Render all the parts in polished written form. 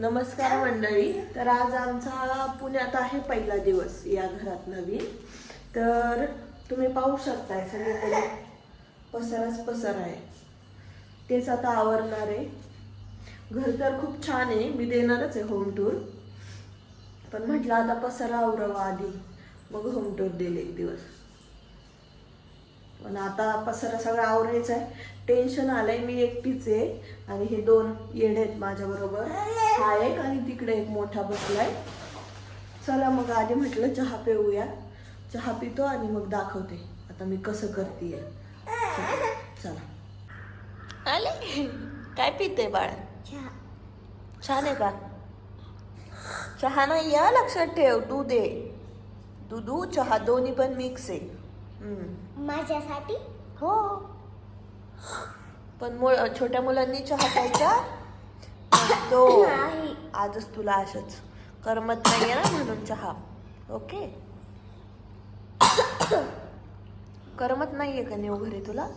नमस्कार मंडळी. तर आज आमचा पुण्यात आहे पहिला दिवस या घरात नवीन. तर तुम्ही पाहू शकताय सगळीकडे पसाराच पसारा आहे. तेच आता आवरणार आहे. घर तर खूप छान आहे, मी देणारच आहे होम टूर, पण म्हटलं आता पसारा आवरावा आधी, मग होम टूर देईल एक दिवस. पण आता पसारा सगळा आवरायचा आहे. टेन्शन आलंय, मी एकटीच आहे आणि हे दोन येडे आहेत माझ्या बरोबर. हा एक आणि तिकडे एक मोठा बसलाय. चला मग आधी म्हटलं चहा पिऊया. चहा पितो आणि मग दाखवते आता मी कसं करतेय. चला. आले काय पिते बाळ? छान आहे का? चहा नाही या, लक्षात ठेव. दूध आहे, दूध चहा दोन्ही पण मिक्स आहे. माझ्यासाठी हो, पण छोट्या मुलांनी चहा प्यायचा तो आजच तुला असंच करमत नाहीये ना म्हणून चहा. ओके, करमत नाहीये का नेऊ घरी तुला?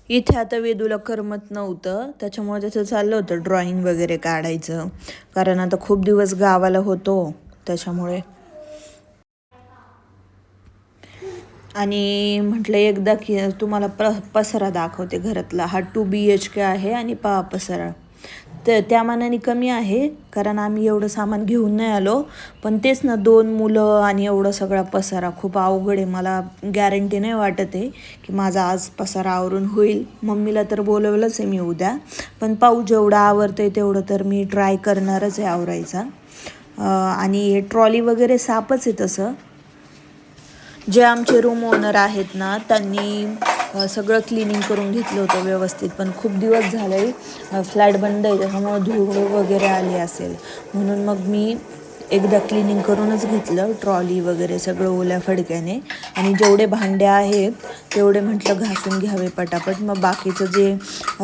इथे आता वेदूला करमत नव्हतं, त्याच्यामुळे त्याचं चाललं होतं ड्रॉइंग वगैरे काढायचं, कारण आता खूप दिवस गावाला होतो त्याच्यामुळे. आणि म्हटलं एकदा की तुम्हाला पसारा दाखवते घरातला. हा 2 BHK आहे आणि पसारा तर त्या मानाने कमी आहे, कारण आम्ही एवढं सामान घेऊन नाही आलो. पण तेच ना, 2 मुलं आणि एवढा सगळा पसारा खूप अवघड आहे. मला गॅरंटी नाही वाटत आहे की माझा आज पसारा आवरून होईल. मम्मीला तर बोलवलंच आहे मी उद्या, पण पाहू जेवढं आवरतंय तेवढं तर मी ट्राय करणारच आहे आवरायचा. आणि ट्रॉली वगैरे साफच आहे तसं. जे आमचे रूम ओनर आहेत ना, त्यांनी सगळं क्लिनिंग करून घेतलं होतं व्यवस्थित, पण खूप दिवस झाले फ्लॅट बंद आहे, त्याच्यामुळे धूळ वगैरे आली असेल, म्हणून मग मी एकदा क्लिनिंग करूनच घेतलं ट्रॉली वगैरे सगळं ओल्या फडक्याने. आणि जेवढे भांडे आहेत तेवढे म्हटलं घासून घ्यावे पटापट, मग बाकीचं जे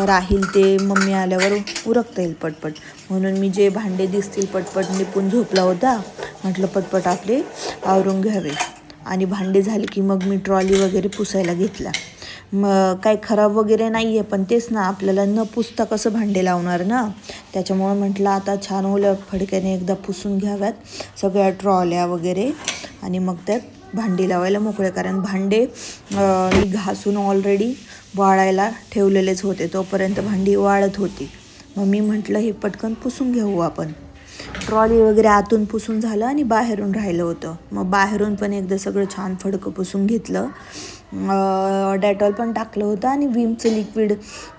राहील ते मम्मी आल्यावर उरकता येईल पटपट. म्हणून मी जे भांडे दिसतील पटपट निपून झोपला होता, म्हटलं पटपट आपले आवरून घ्यावे. आणि भांडे झाले की मग मी ट्रॉली वगैरे पुसायला घेतला. मग काय खराब वगैरे नाही आहे, पण तेच ना, आपल्याला न पुसता कसं भांडे लावणार ना, त्याच्यामुळं म्हटलं आता छान ओल्या फडक्याने एकदा पुसून घ्याव्यात सगळ्या ट्रॉल्या वगैरे, आणि मग त्यात भांडी लावायला मोकळे. कारण भांडे मी घासून ऑलरेडी वाळायला ठेवलेलेच होते, तोपर्यंत भांडी वाळत होती. मग मी म्हटलं हे पटकन पुसून घेऊ आपण. ट्रॉली वगैरे आतून पुसून झालं आणि बाहेरून राहिलं होतं, मग बाहेरून पण एकदा सगळं छान फडकं पुसून घेतलं. डेटॉल पण टाकलं होतं आणि विमचं लिक्विड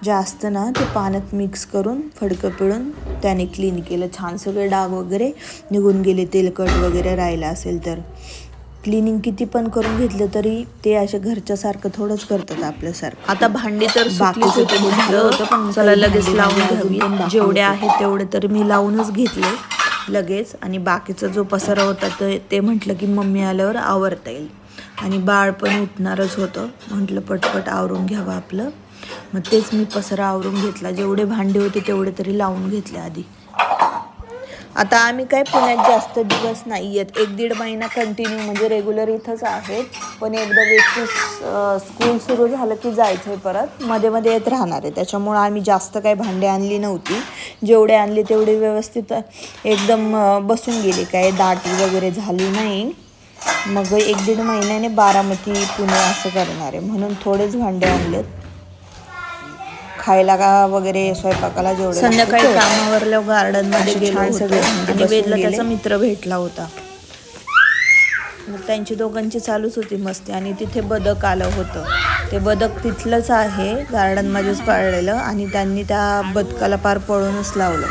जे असतं ना, ते पाण्यात मिक्स करून फडकं पिळून त्याने क्लीन केलं. छान सगळे डाग वगैरे निघून गेले, तेलकट वगैरे राहिलं असेल तर. क्लिनिंग किती पण करून घेतलं तरी ते अशा घरच्यासारखं थोडंच करतात आपल्यासारखं. आता भांडी तर बाकीचं झालं होतं, पण चला लगेच लावून घ्यावी. जेवढे आहेत तेवढे तर मी लावूनच घेतले लगेच. आणि बाकीचा जो पसारा होता ते म्हटलं की मम्मी आल्यावर आवरता येईल. आणि बाळ पण उठणारच होतं, म्हटलं पटपट आवरून घ्यावं आपलं. मग तेच मी पसारा आवरून घेतला. जेवढे भांडे होते तेवढे तरी लावून घेतले आधी. आता आम्ही काय पुण्यात जास्त दिवस नाही आहेत, 1-1.5 महिना कंटिन्यू म्हणजे रेग्युलर इथंच आहेत. पण एकदा वेदची स्कूल सुरू झालं की जायचं आहे परत, मध्ये मध्ये येत राहणार आहे. त्याच्यामुळं आम्ही जास्त काही भांडे आणली नव्हती. जेवढे आणले तेवढे व्यवस्थित एकदम बसून गेले, काय दाटी वगैरे झाली नाही. मग 1-1.5 महिन्याने बारामती पुणे असं करणार आहे, म्हणून थोडेच भांडे आणलेत. खायला का वगैरे स्वयंपाकाला जेवढे. संध्याकाळी कामावरल्या गार्डनमध्ये गेलो सगळे, आणि वेदला त्याचा मित्र भेटला होता. मग त्यांची दोघांची चालूच होती मस्ती. आणि तिथे बदक आलं होतं, ते बदक तिथलंच आहे गार्डनमध्येच पाळलेलं, आणि त्यांनी त्या बदकाला पार पळूनच लावलं.